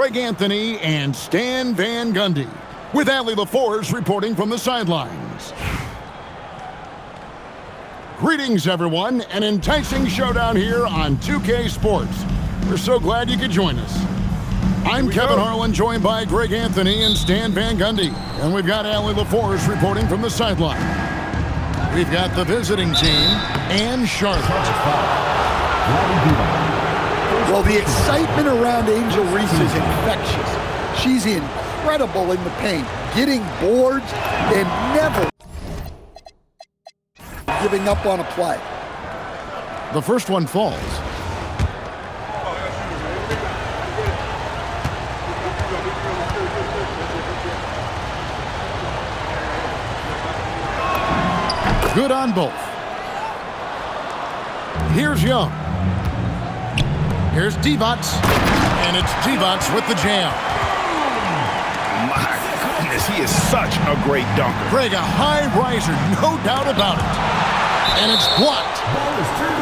Greg Anthony and Stan Van Gundy, with Allie LaForce reporting from the sidelines. Greetings, everyone. An enticing showdown here on 2K Sports. We're so glad you could join us. I'm Kevin Harlan, joined by Greg Anthony and Stan Van Gundy. And we've got Allie LaForce reporting from the sideline. We've got the visiting team and Charlotte. Well, the excitement around Angel Reese is infectious. She's incredible in the paint, getting boards and never giving up on a play. The first one falls. Good on both. Here's Young. Here's Divac, and it's Divac with the jam. My goodness, he is such a great dunker. Greg, a high riser, no doubt about it. And it's blocked.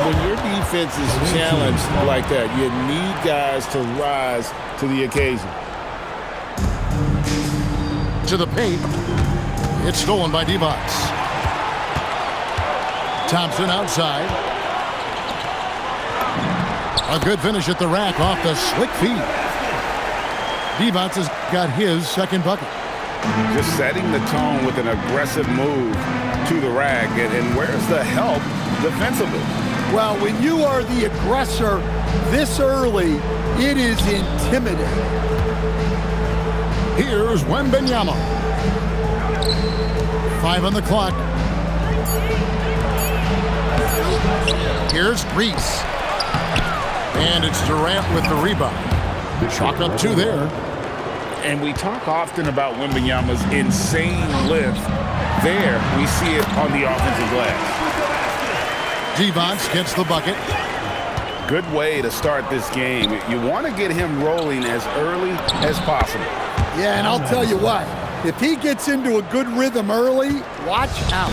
When your defense is challenged like that, you need guys to rise to the occasion. To the paint. It's stolen by Divac. Thompson outside. A good finish at the rack off the slick feed. Divac has got his second bucket. Just setting the tone with an aggressive move to the rack. And where's the help defensively? Well, when you are the aggressor this early, it is intimidating. Here's Wembanyama. 5 on the clock. Here's Reese. And it's Durant with the rebound. Chalk up 2 there. And we talk often about Wembanyama's insane lift. There, we see it on the offensive glass. Divac gets the bucket. Good way to start this game. You want to get him rolling as early as possible. Yeah, and I'll tell you what, if he gets into a good rhythm early, watch out.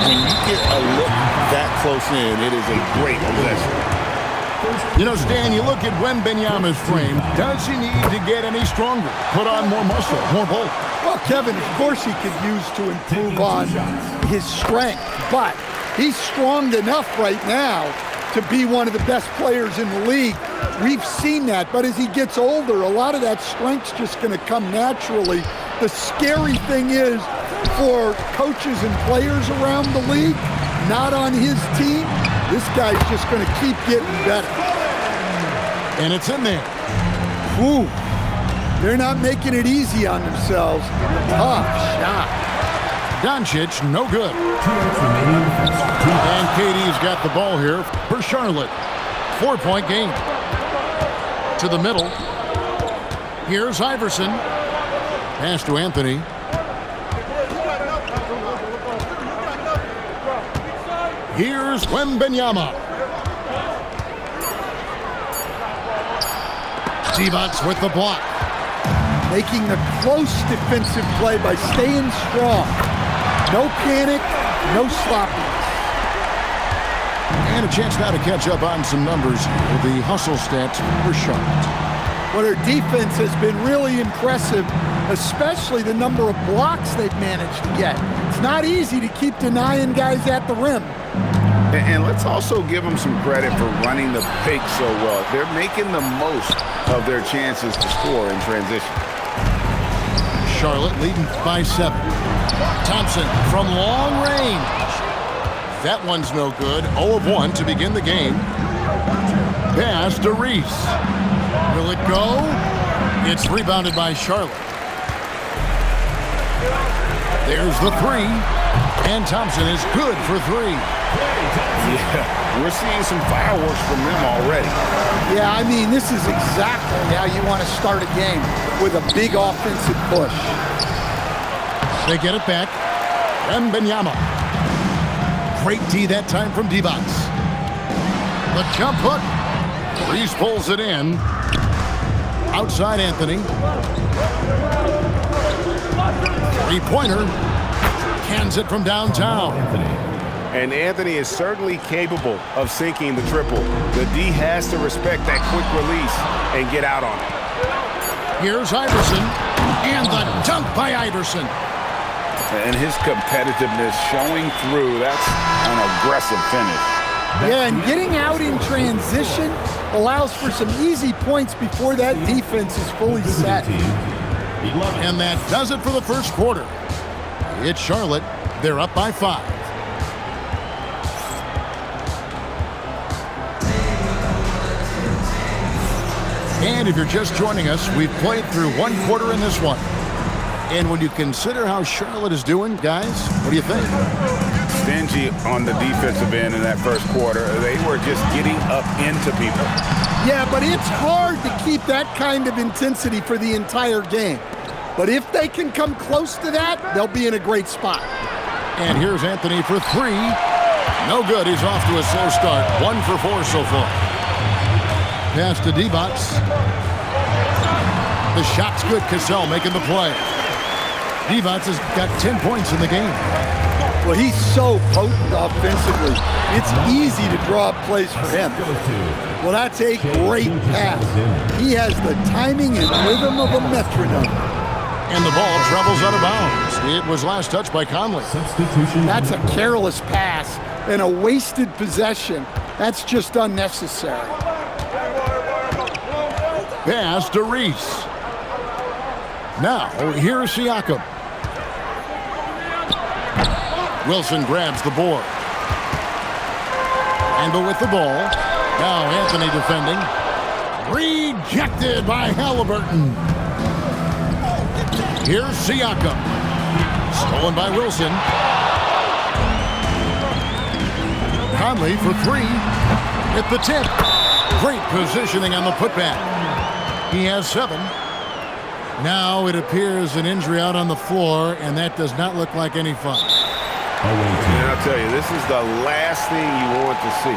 When you get a look that close in, it is a great possession. You know, Stan, you look at Wembanyama's frame. Does he need to get any stronger? Put on more muscle, more bulk? Well, Kevin, of course he could use to improve on his strength, but he's strong enough right now to be one of the best players in the league. We've seen that, but as he gets older, a lot of that strength's just going to come naturally. The scary thing is for coaches and players around the league, not on his team, this guy's just going to keep getting better. And it's in there. Ooh, they're not making it easy on themselves. Tough shot. Doncic, no good. And KD's got the ball here for Charlotte. 4-point game. To the middle. Here's Iverson. Pass to Anthony. Here's Wembanyama. Divac with the block. Making the close defensive play by staying strong. No panic, no sloppiness. And a chance now to catch up on some numbers with the hustle stats for Charlotte. Well, their defense has been really impressive, especially the number of blocks they've managed to get. It's not easy to keep denying guys at the rim. And let's also give them some credit for running the pick so well. They're making the most of their chances to score in transition. Charlotte leading by 7. Thompson from long range. That one's no good. 0 of 1 to begin the game. Pass to Reese. Will it go? It's rebounded by Charlotte. There's the 3. And Thompson is good for 3. Yeah, we're seeing some fireworks from them already. Yeah, I mean, this is exactly how you want to start a game, with a big offensive push. They get it back. Wembanyama. Great D that time from Divac. The jump hook. Reese pulls it in. Outside Anthony. 3-pointer. Cans it from downtown. And Anthony is certainly capable of sinking the triple. The D has to respect that quick release and get out on it. Here's Iverson, and the dunk by Iverson. And his competitiveness showing through. That's an aggressive finish. Yeah, and getting out in transition allows for some easy points before that defense is fully set. And that does it for the first quarter. It's Charlotte. They're up by 5. And if you're just joining us, we've played through one quarter in this one. And when you consider how Charlotte is doing, guys, what do you think? Stingy on the defensive end in that first quarter. They were just getting up into people. Yeah, but it's hard to keep that kind of intensity for the entire game. But if they can come close to that, they'll be in a great spot. And here's Anthony for 3. No good. He's off to a slow start. 1 for 4 so far. Pass to Divac. The shot's good. Cassell making the play. Divac has got 10 points in the game. Well, he's so potent offensively. It's easy to draw up plays for him. Well, that's a great pass. He has the timing and rhythm of a metronome. And the ball travels out of bounds. It was last touched by Conley. That's a careless pass and a wasted possession. That's just unnecessary. Pass to Reese. Now, here's Siakam. Wilson grabs the board. Randall with the ball. Now Anthony defending. Rejected by Halliburton. Here's Siakam. Stolen by Wilson. Conley for 3. At the tip. Great positioning on the putback. He has 7. Now it appears an injury out on the floor, and that does not look like any fun. And I'll tell you, this is the last thing you want to see.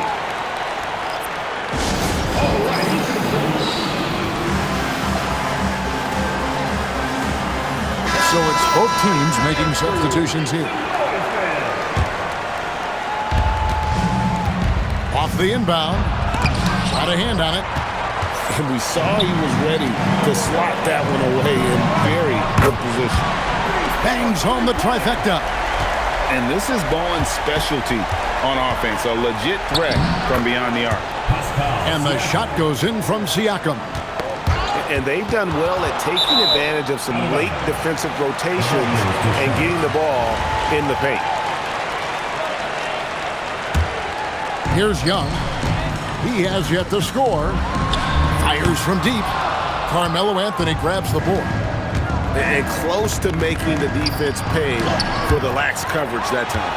So it's both teams making substitutions here. Off the inbound. Got a hand on it. And we saw he was ready to slot that one away in very good position. Bangs home the trifecta. And this is Bowen's specialty on offense, a legit threat from beyond the arc. And the shot goes in from Siakam. And they've done well at taking advantage of some late defensive rotations and getting the ball in the paint. Here's Young. He has yet to score. Fires from deep. Carmelo Anthony grabs the board. And close to making the defense pay for the lax coverage that time.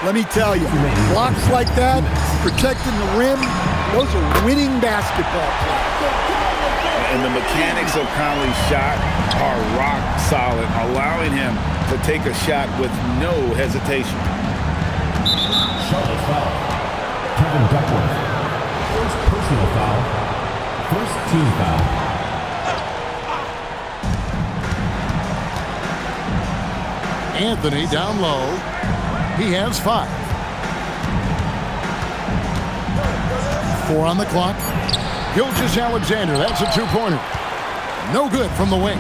Let me tell you, blocks like that, protecting the rim, those are winning basketball plays. And the mechanics of Conley's shot are rock solid, allowing him to take a shot with no hesitation. Charlotte foul. Kevin Duckworth. First personal foul. First team foul. Anthony down low. He has 5. 4 on the clock. Gilgeous-Alexander, that's a 2-pointer. No good from the wing.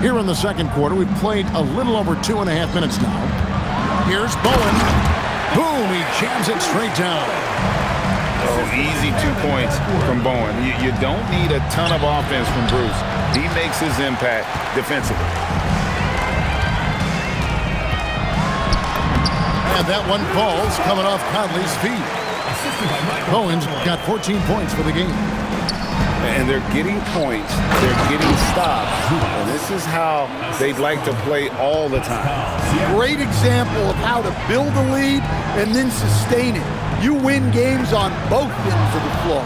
Here in the second quarter, we've played a little over 2.5 minutes now. Here's Bowen. Boom, he jams it straight down. Oh, easy 2 points from Bowen. You don't need a ton of offense from Bruce. He makes his impact defensively. And that one falls coming off Conley's feet. Bowen's got 14 points for the game. And they're getting points. They're getting stops. And this is how they'd like to play all the time. Great example of how to build a lead and then sustain it. You win games on both ends of the floor.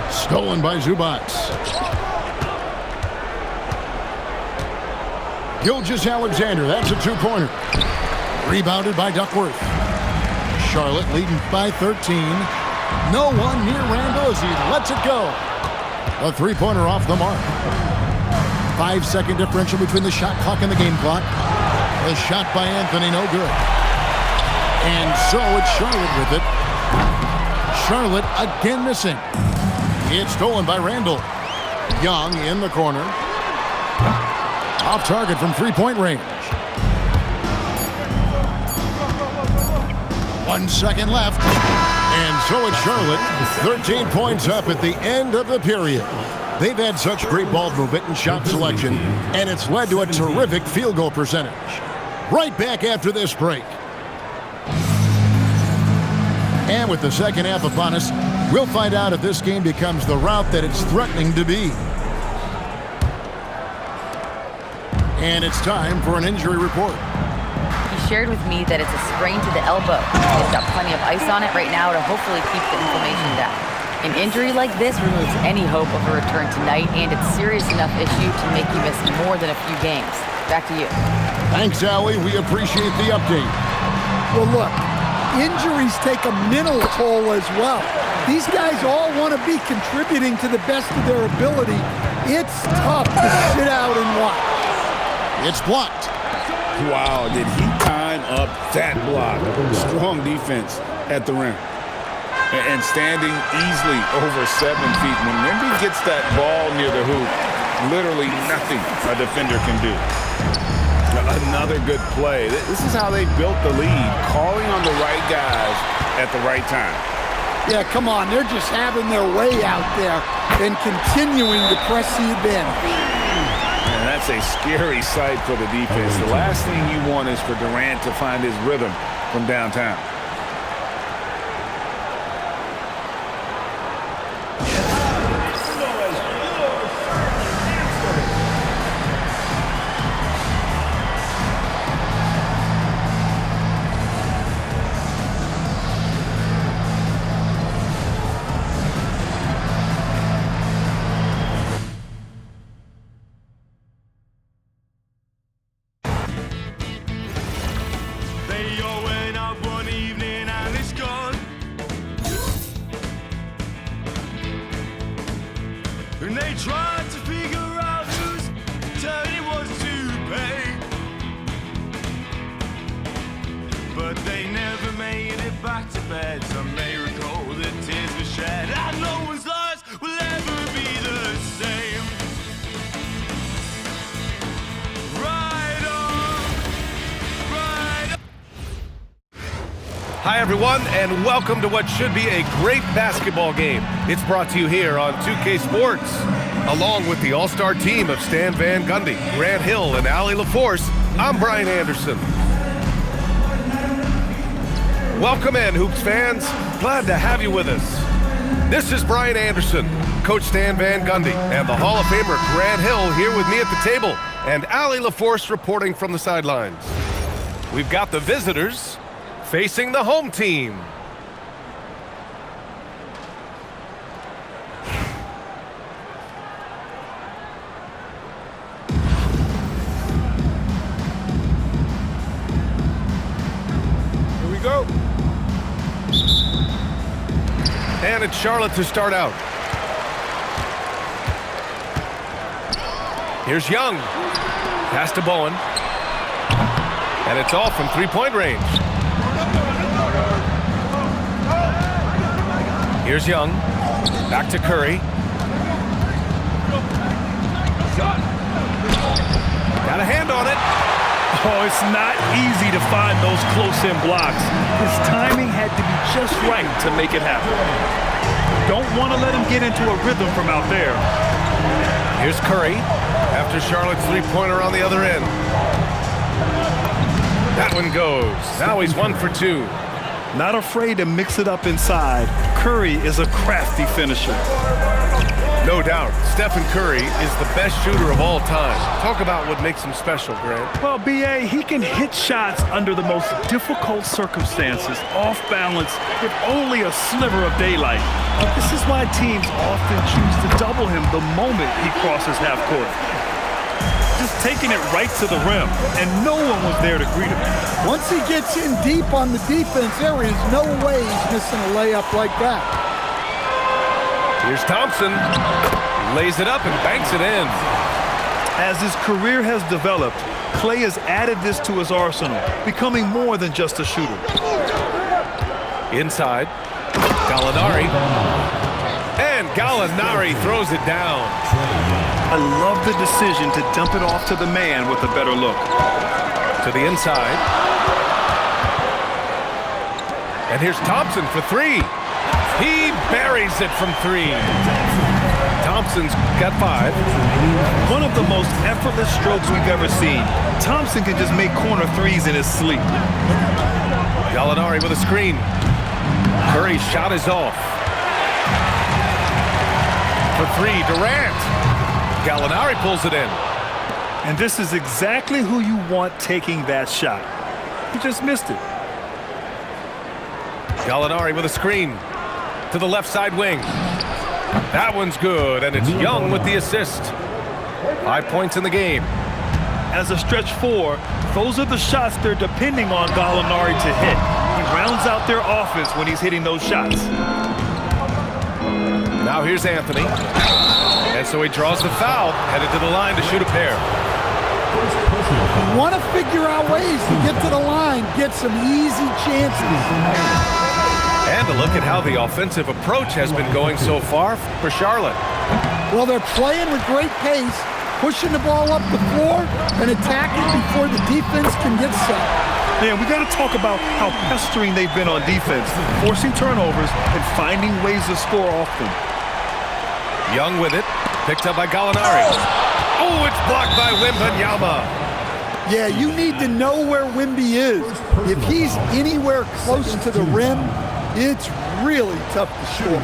Stolen by Zubac. Gilgeous-Alexander, that's a 2-pointer. Rebounded by Duckworth. Charlotte leading by 13. No one near Randall as he lets it go. A 3-pointer off the mark. 5-second differential between the shot clock and the game clock. The shot by Anthony, no good. And so it's Charlotte with it. Charlotte again missing. It's stolen by Randall. Young in the corner. Off target from three-point range. 1 second left. And so it's Charlotte. 13 points up at the end of the period. They've had such great ball movement and shot selection, and it's led to a terrific field goal percentage. Right back after this break. And with the second half upon us, we'll find out if this game becomes the route that it's threatening to be. And it's time for an injury report. He shared with me that it's a sprain to the elbow. He's got plenty of ice on it right now to hopefully keep the inflammation down. An injury like this removes any hope of a return tonight, and it's a serious enough issue to make you miss more than a few games. Back to you. Thanks, Allie. We appreciate the update. Well, look, injuries take a mental toll as well. These guys all want to be contributing to the best of their ability. It's tough to sit out and watch. It's blocked. Wow, did he time up that block? Strong defense at the rim. And standing easily over 7 feet. When Wemby gets that ball near the hoop, literally nothing a defender can do. Another good play. This is how they built the lead, calling on the right guys at the right time. Yeah, come on. They're just having their way out there and continuing to press the advantage. And that's a scary sight for the defense. The last thing you want is for Durant to find his rhythm from downtown. And they tried to figure out whose turn it was to pay, but they never made it back to bed. Some may recall that tears were shed, and no one's lives will ever be the same. Ride on, ride on. Hi, everyone, and welcome to what should be a great basketball game. It's brought to you here on 2K Sports. Along with the all-star team of Stan Van Gundy, Grant Hill, and Allie LaForce, I'm Brian Anderson. Welcome in, Hoops fans. Glad to have you with us. This is Brian Anderson, Coach Stan Van Gundy, and the Hall of Famer Grant Hill here with me at the table, and Allie LaForce reporting from the sidelines. We've got the visitors facing the home team. Here we go. And it's Charlotte to start out. Here's Young. Pass to Bowen. And it's off from three-point range. Here's Young. Back to Curry. Got a hand on it. Oh, it's not easy to find those close-in blocks. His timing had to be just right to make it happen. Don't want to let him get into a rhythm from out there. Here's Curry after Charlotte's three-pointer on the other end. That one goes. Now he's 1 for 2. Not afraid to mix it up inside. Curry is a crafty finisher. No doubt, Stephen Curry is the best shooter of all time. Talk about what makes him special, Grant. Well, B.A., he can hit shots under the most difficult circumstances, off balance, with only a sliver of daylight. This is why teams often choose to double him the moment he crosses half court. Just taking it right to the rim, and no one was there to greet him. Once he gets in deep on the defense, there is no way he's missing a layup like that. Here's Thompson. Lays it up and banks it in. As his career has developed, Klay has added this to his arsenal, becoming more than just a shooter. Inside. Gallinari. And Gallinari throws it down. I love the decision to dump it off to the man with a better look. To the inside. And here's Thompson for three. He buries it from three. Thompson's got 5. One of the most effortless strokes we've ever seen. Thompson can just make corner threes in his sleep. Gallinari with a screen. Curry's shot is off. For three, Durant. Gallinari pulls it in. And this is exactly who you want taking that shot. He just missed it. Gallinari with a screen to the left side wing. That one's good, and it's Young with the assist. 5 points in the game. As a stretch 4, those are the shots they're depending on Gallinari to hit. He rounds out their offense when he's hitting those shots. Now here's Anthony. And so he draws the foul, headed to the line to shoot a pair. You want to figure out ways to get to the line, get some easy chances. And a look at how the offensive approach has been going so far for Charlotte. Well, they're playing with great pace, pushing the ball up the floor and attacking before the defense can get set. Man, we got to talk about how pestering they've been on defense, forcing turnovers and finding ways to score off them. Young with it, picked up by Gallinari. Oh, it's blocked by Wembanyama. Yeah, you need to know where Wemby is. If he's anywhere close to the rim, it's really tough to score.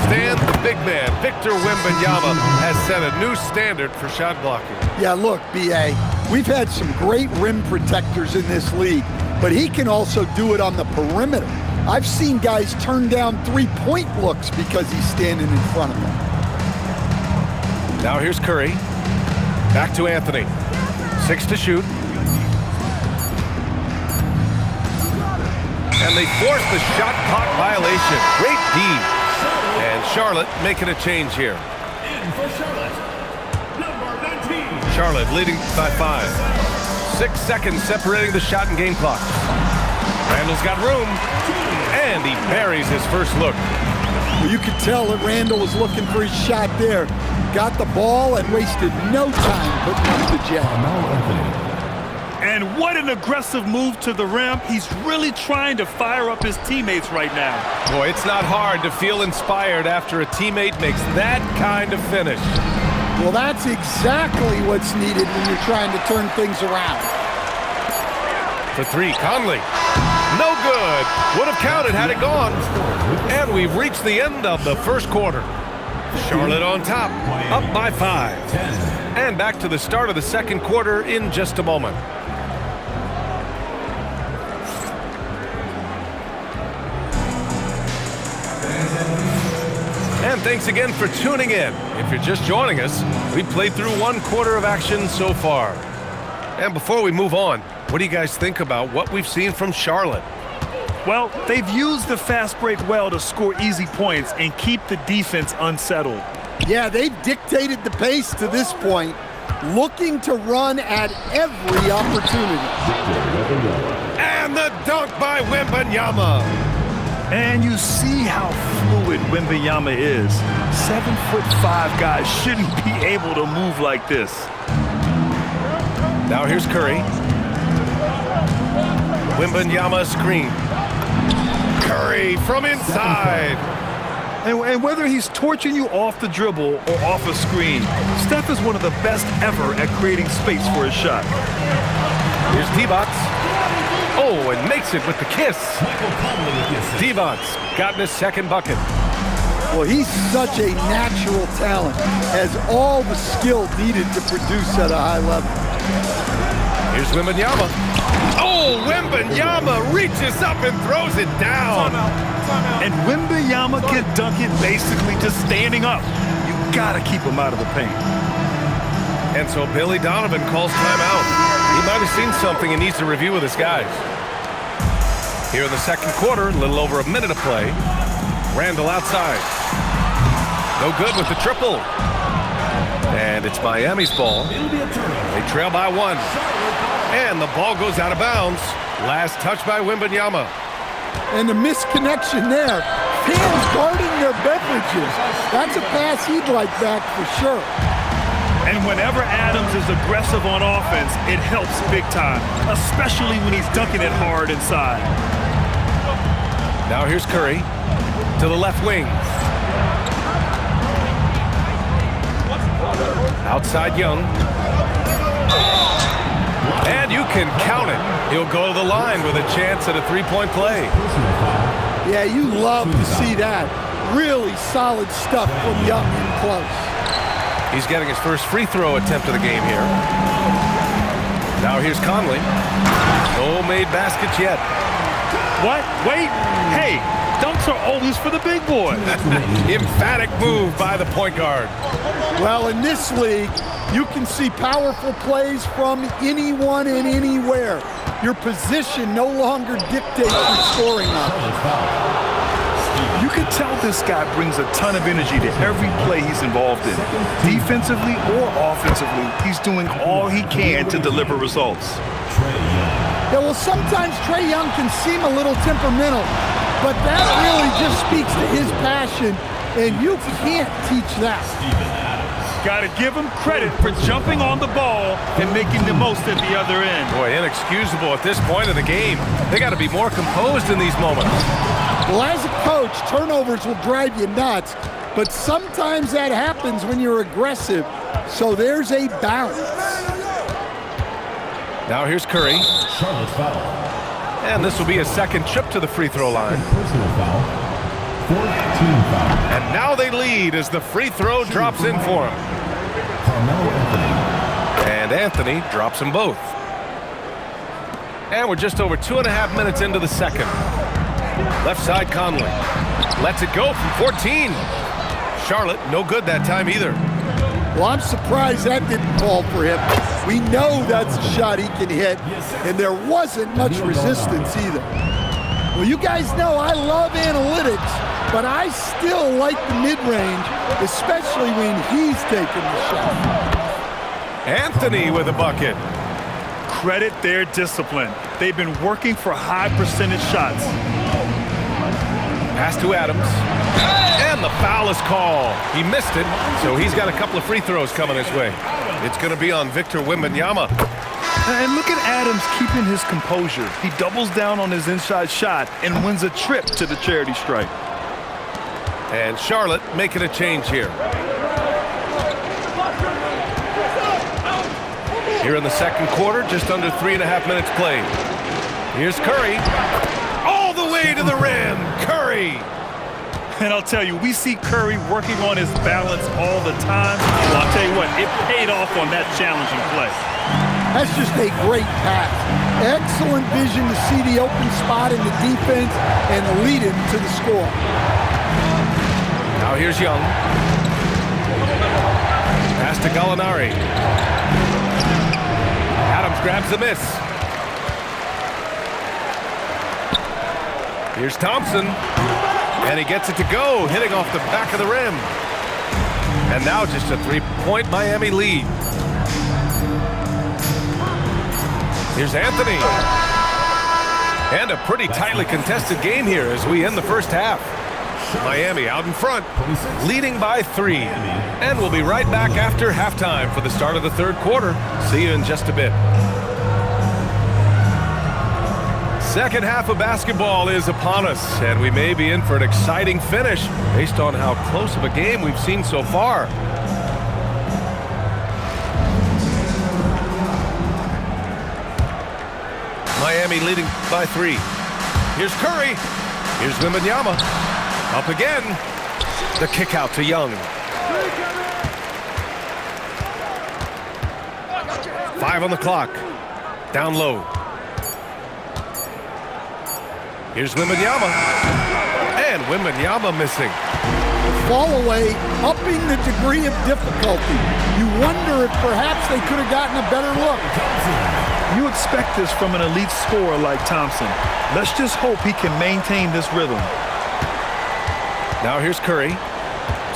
Stan, the big man, Victor Wembanyama, has set a new standard for shot blocking. Yeah, look, B.A., we've had some great rim protectors in this league, but he can also do it on the perimeter. I've seen guys turn down three-point looks because he's standing in front of them. Now here's Curry. Back to Anthony. 6 to shoot. And they force the shot clock violation. Great D. And Charlotte making a change here. In for Charlotte, number 19. Charlotte leading by 5. 6 seconds separating the shot and game clock. Randall's got room. And he buries his first look. Well, you could tell that Randall was looking for his shot there. Got the ball and wasted no time putting up the jab. And what an aggressive move to the rim. He's really trying to fire up his teammates right now. Boy, it's not hard to feel inspired after a teammate makes that kind of finish. Well, that's exactly what's needed when you're trying to turn things around. For three, Conley. No good. Would have counted had it gone. And we've reached the end of the first quarter. Charlotte on top, up by 5. And back to the start of the second quarter in just a moment. And thanks again for tuning in. If you're just joining us, we played through 1 quarter of action so far. And before we move on, what do you guys think about what we've seen from Charlotte? Well, they've used the fast break well to score easy points and keep the defense unsettled. Yeah, they've dictated the pace to this point, looking to run at every opportunity. And the dunk by Wembanyama. And you see how fluid Wembanyama is. 7'5" guys shouldn't be able to move like this. Now here's Curry. Wembanyama screen. Curry from inside. And whether he's torching you off the dribble or off a screen, Steph is one of the best ever at creating space for his shot. Here's D-Bots. Oh, and makes it with the kiss. D-Bots gotten his second bucket. Well, he's such a natural talent, has all the skill needed to produce at a high level. Here's Wembanyama. Oh, Wembanyama reaches up and throws it down. And Wembanyama can dunk it basically just standing up. You gotta keep him out of the paint. And so Billy Donovan calls timeout. He might have seen something and needs to review with his guys. Here in the second quarter, a little over a minute of play. Randall outside. No good with the triple. And it's Miami's ball. They trail by 1. And the ball goes out of bounds. Last touch by Wembanyama. And the misconnection there. Fans guarding their beverages. That's a pass he'd like back for sure. And whenever Adams is aggressive on offense, it helps big time, especially when he's dunking it hard inside. Now here's Curry to the left wing. Outside Young. And you can count it. He'll go to the line with a chance at a three-point play. Yeah, you love to see that. Really solid stuff from Young in close. He's getting his first free throw attempt of the game here. Now here's Conley. No made baskets yet. What? Wait. Hey, dunks are always for the big boy. Emphatic move by the point guard. Well, in this league, you can see powerful plays from anyone and anywhere. Your position no longer dictates your scoring options. You can tell this guy brings a ton of energy to every play he's involved in. Defensively or offensively, he's doing all he can to deliver results. Yeah, well, sometimes Trae Young can seem a little temperamental, but that really just speaks to his passion, and you can't teach that. Got to give him credit for jumping on the ball and making the most at the other end. Boy, inexcusable at this point of the game. They got to be more composed in these moments. Well, as a coach, turnovers will drive you nuts, but sometimes that happens when you're aggressive, so there's a balance. Now here's Curry. Charlotte's foul. And this will be a second trip to the free throw line. Personal foul. 14 foul. And now they lead as the free throw drops in for him. Carmelo Anthony. And Anthony drops them both. And we're just over 2.5 minutes into the second. Left side Conley. Lets it go from 14. Charlotte, no good that time either. Well, I'm surprised that didn't fall for him. We know that's a shot he can hit, and there wasn't much resistance either. Well, you guys know I love analytics, but I still like the mid-range, especially when he's taking the shot. Anthony with a bucket. Credit their discipline. They've been working for high percentage shots. Pass to Adams. And the foul is called. He missed it, so he's got a couple of free throws coming his way. It's going to be on Victor Wembanyama. And look at Adams keeping his composure. He doubles down on his inside shot and wins a trip to the charity stripe. And Charlotte making a change here. Here in the second quarter, just under 3.5 minutes played. Here's Curry. All the way to the rim. Curry. And I'll tell you, we see Curry working on his balance all the time. Well, I'll tell you what, it paid off on that challenging play. That's just a great pass. Excellent vision to see the open spot in the defense and lead him to the score. Now here's Young. Pass to Gallinari. Adams grabs the miss. Here's Thompson. And he gets it to go, hitting off the back of the rim. And now just a three-point Miami lead. Here's Anthony. And a pretty tightly contested game here as we end the first half. Miami out in front, leading by 3. And we'll be right back after halftime for the start of the third quarter. See you in just a bit. Second half of basketball is upon us, and we may be in for an exciting finish based on how close of a game we've seen so far. Miami leading by 3. Here's Curry. Here's Wembanyama. Up again. The kick out to Young. 5 on the clock. Down low. Here's Wembanyama. And Wembanyama missing. Fall away, upping the degree of difficulty. You wonder if perhaps they could have gotten a better look. You expect this from an elite scorer like Thompson. Let's just hope he can maintain this rhythm. Now here's Curry.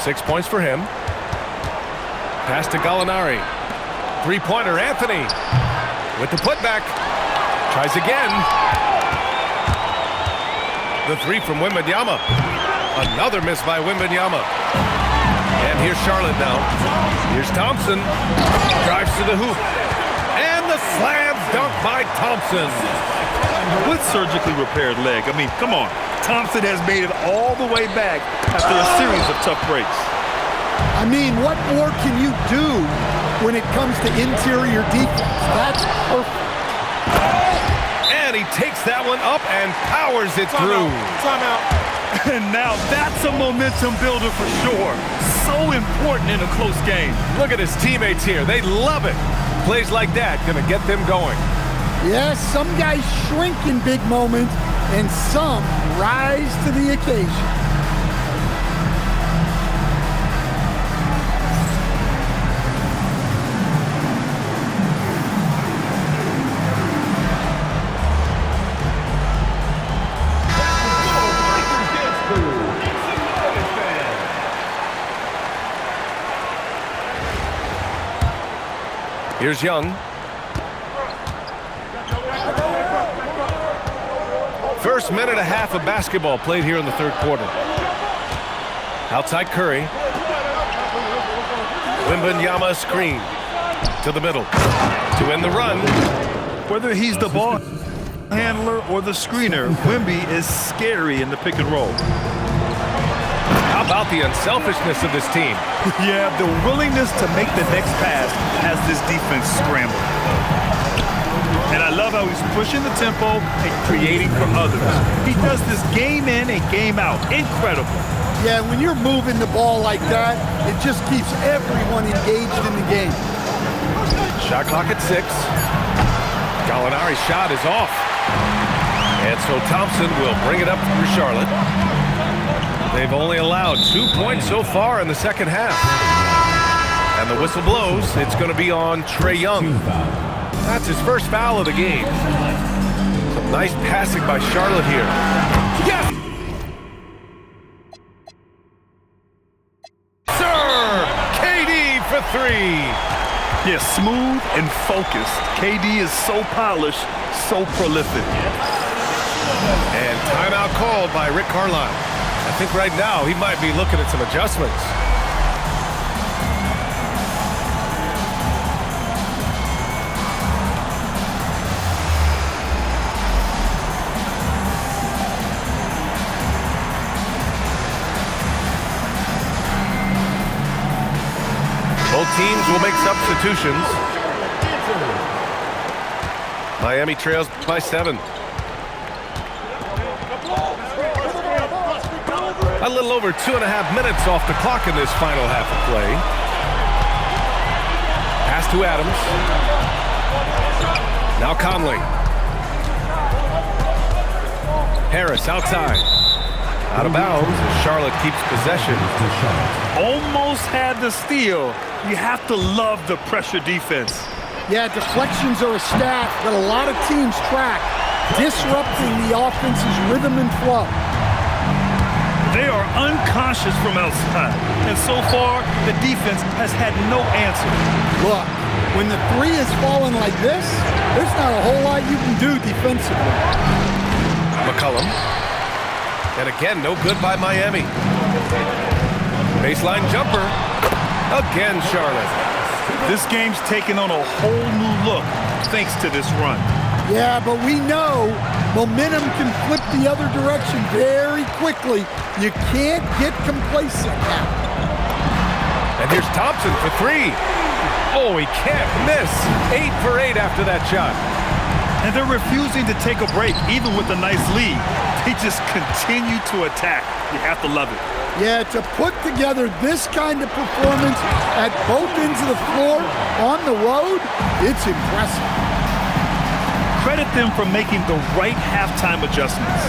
6 points for him. Pass to Gallinari. Three-pointer, Anthony. With the putback. Tries again. The three from Wembanyama. Another miss by Wembanyama. And here's Charlotte now. Here's Thompson. Drives to the hoop. And the slam dunk by Thompson. With surgically repaired leg. I mean, come on. Thompson has made it all the way back after a series of tough breaks. I mean, what more can you do when it comes to interior defense? That's perfect. And he takes that one up and powers it through. Timeout. And now that's a momentum builder for sure. So important in a close game. Look at his teammates here. They love it. Plays like that gonna get them going. Yes, some guys shrink in big moments, and some rise to the occasion. Here's Young. First minute and a half of basketball played here in the third quarter. Outside Curry. Wembanyama screen to the middle to end the run. Whether he's the ball handler or the screener, Wemby is scary in the pick and roll. How about the unselfishness of this team? Yeah, the willingness to make the next pass has this defense scrambled. And I love how he's pushing the tempo and creating for others. He does this game in and game out. Incredible. Yeah, when you're moving the ball like that, it just keeps everyone engaged in the game. Shot clock at 6. Gallinari's shot is off. And so Thompson will bring it up for Charlotte. They've only allowed 2 points so far in the second half. And the whistle blows. It's going to be on Trae Young. That's his first foul of the game. Some nice passing by Charlotte here. Yes! Sir! KD for 3. Yeah, smooth and focused. KD is so polished, so prolific. And timeout called by Rick Carlisle. I think right now he might be looking at some adjustments. Both teams will make substitutions. Miami trails by 7. A little over 2.5 minutes off the clock in this final half of play. Pass to Adams. Now Conley. Harris outside. Out of bounds as Charlotte keeps possession. Almost had the steal. You have to love the pressure defense. Yeah, deflections are a stat that a lot of teams track, disrupting the offense's rhythm and flow. They are unconscious from outside, and so far, the defense has had no answer. Look, when the three is falling like this, there's not a whole lot you can do defensively. McCollum. And again, no good by Miami. Baseline jumper. Again, Charlotte. This game's taken on a whole new look thanks to this run. Yeah, but we know momentum can flip the other direction very quickly. You can't get complacent now. And here's Thompson for 3. Oh, he can't miss. 8 for 8 after that shot. And they're refusing to take a break, even with a nice lead. They just continue to attack. You have to love it. Yeah, to put together this kind of performance at both ends of the floor on the road, it's impressive. Credit them for making the right halftime adjustments.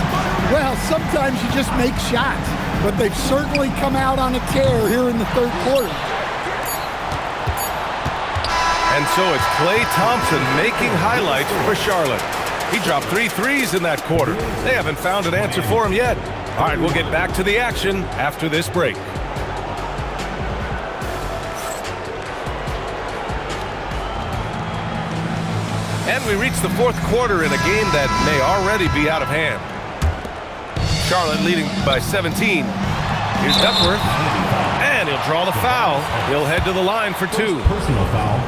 Well, sometimes you just make shots, but they've certainly come out on a tear here in the third quarter. And so it's Klay Thompson making highlights for Charlotte. He dropped 3 threes in that quarter. They haven't found an answer for him yet. All right, we'll get back to the action after this break. And we reach the fourth quarter in a game that may already be out of hand. Charlotte leading by 17. Here's Duckworth, and he'll draw the foul. He'll head to the line for 2. Personal foul.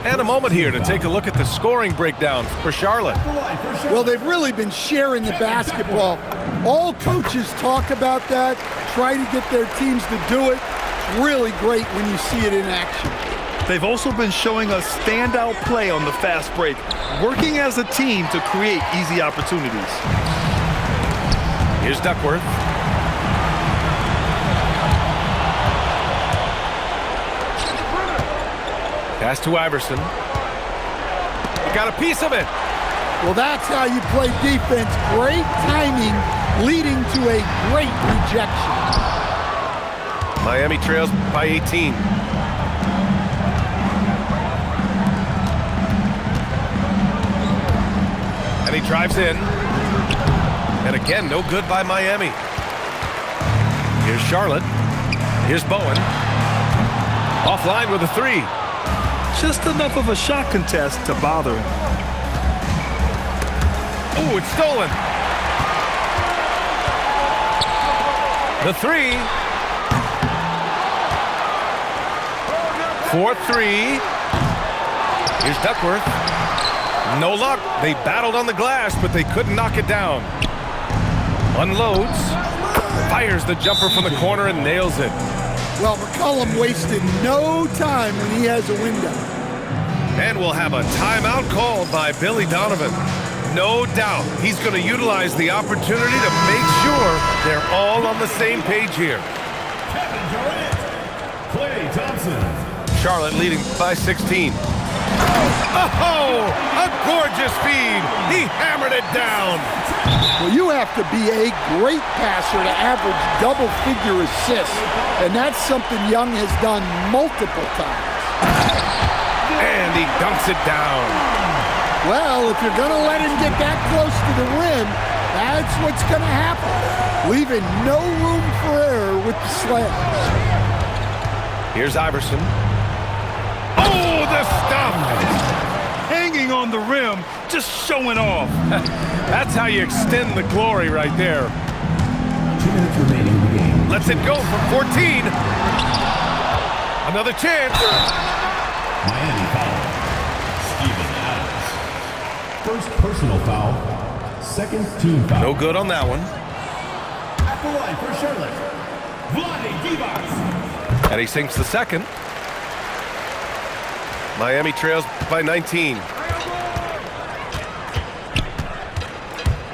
And a moment here to take a look at the scoring breakdown for Charlotte. Well, they've really been sharing the basketball. All coaches talk about that, try to get their teams to do it. It's really great when you see it in action. They've also been showing us standout play on the fast break, working as a team to create easy opportunities. Here's Duckworth. Pass to Iverson. He got a piece of it. Well, that's how you play defense. Great timing, leading to a great rejection. Miami trails by 18. And he drives in. And again, no good by Miami. Here's Charlotte. Here's Bowen. Offline with a 3. Just enough of a shot contest to bother him. Oh, it's stolen. The 3. 4-3. Here's Duckworth. No luck. They battled on the glass, but they couldn't knock it down. Unloads. Fires the jumper from the corner and nails it. Well, McCollum wasted no time when he has a window. And we'll have a timeout called by Billy Donovan. No doubt he's going to utilize the opportunity to make sure they're all on the same page here. Kevin Durant. Klay Thompson. Charlotte leading by 16. Oh, a gorgeous feed. He hammered it down. Well, you have to be a great passer to average double-figure assists, and that's something Young has done multiple times. And he dunks it down. Well, if you're going to let him get that close to the rim, that's what's going to happen, leaving no room for error with the slam. Here's Iverson. Oh, the stuff! Hanging on the rim, just showing off. That's how you extend the glory right there. 2 minutes remaining in the game. Lets it go from 14. Another chance. Miami foul. Steven Adams. First personal foul. Second team foul. No good on that one. At the line for Charlotte. Vlade Divac. And he sinks the second. Miami trails by 19.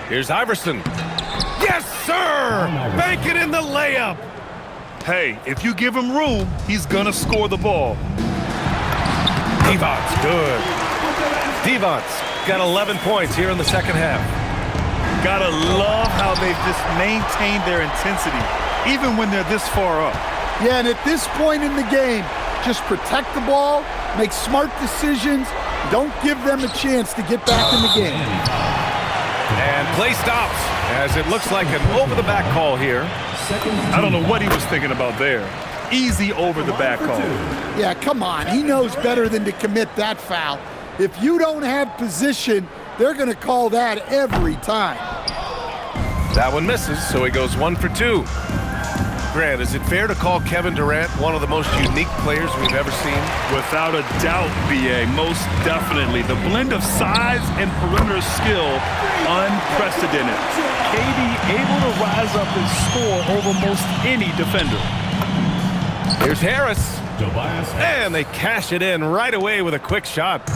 Here's Iverson. Yes, sir! Bank it in the layup. Hey, if you give him room, he's gonna score the ball. Divac's good. Divac's got 11 points here in the second half. Gotta love how they've just maintained their intensity, even when they're this far up. Yeah, and at this point in the game, just protect the ball, make smart decisions, don't give them a chance to get back in the game. And play stops as it looks like an over-the-back call here. I don't know what he was thinking about there. Easy over-the-back call. Yeah, come on. He knows better than to commit that foul. If you don't have position, they're going to call that every time. That one misses, so he goes 1 for 2. Grant, is it fair to call Kevin Durant one of the most unique players we've ever seen? Without a doubt, B.A., most definitely. The blend of size and perimeter skill, unprecedented. KD able to rise up and score over most any defender. Here's Harris. Tobias Harris. And they cash it in right away with a quick shot.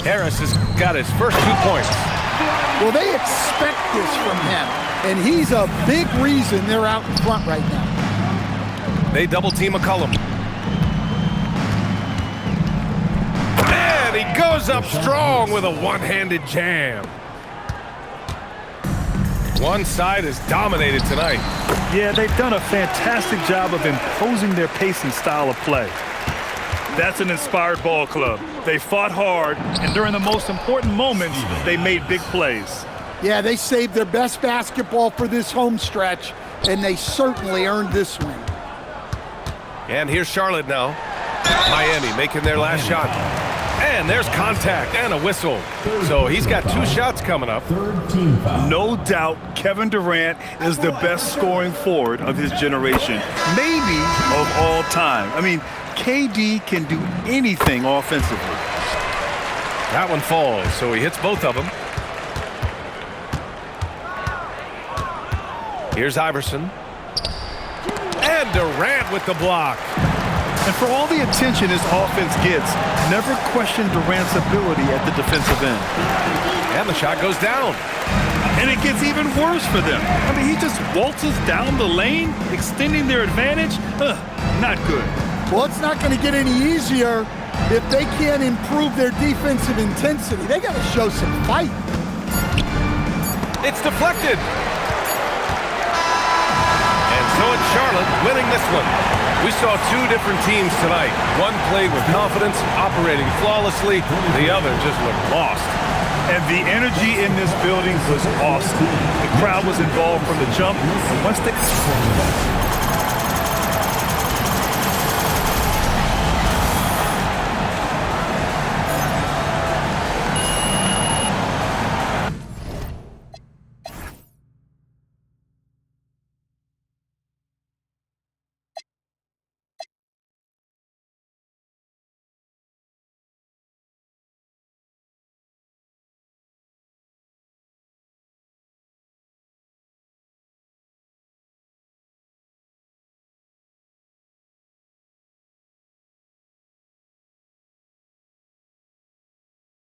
Harris has got his first 2 points. Well, they expect this from him, and he's a big reason they're out in front right now. They double-team McCollum. And he goes up strong with a one-handed jam. One side is dominated tonight. Yeah, they've done a fantastic job of imposing their pace and style of play. That's an inspired ball club. They fought hard, and during the most important moments, they made big plays. Yeah, they saved their best basketball for this home stretch, and they certainly earned this win. And here's Charlotte now. Miami making their last shot. And there's contact and a whistle. So he's got 2 shots coming up. Third team foul. No doubt Kevin Durant is the best scoring forward of his generation, maybe of all time. I mean, KD can do anything offensively. That one falls, so he hits both of them. Here's Iverson. And Durant with the block. And for all the attention his offense gets, never question Durant's ability at the defensive end. And the shot goes down. And it gets even worse for them. I mean, he just waltzes down the lane, extending their advantage. Not good. Well, it's not going to get any easier if they can't improve their defensive intensity. They got to show some fight. It's deflected. And so it's Charlotte winning this one. We saw 2 different teams tonight. One played with confidence, operating flawlessly. The other just looked lost. And the energy in this building was awesome. The crowd was involved from the jump. And once they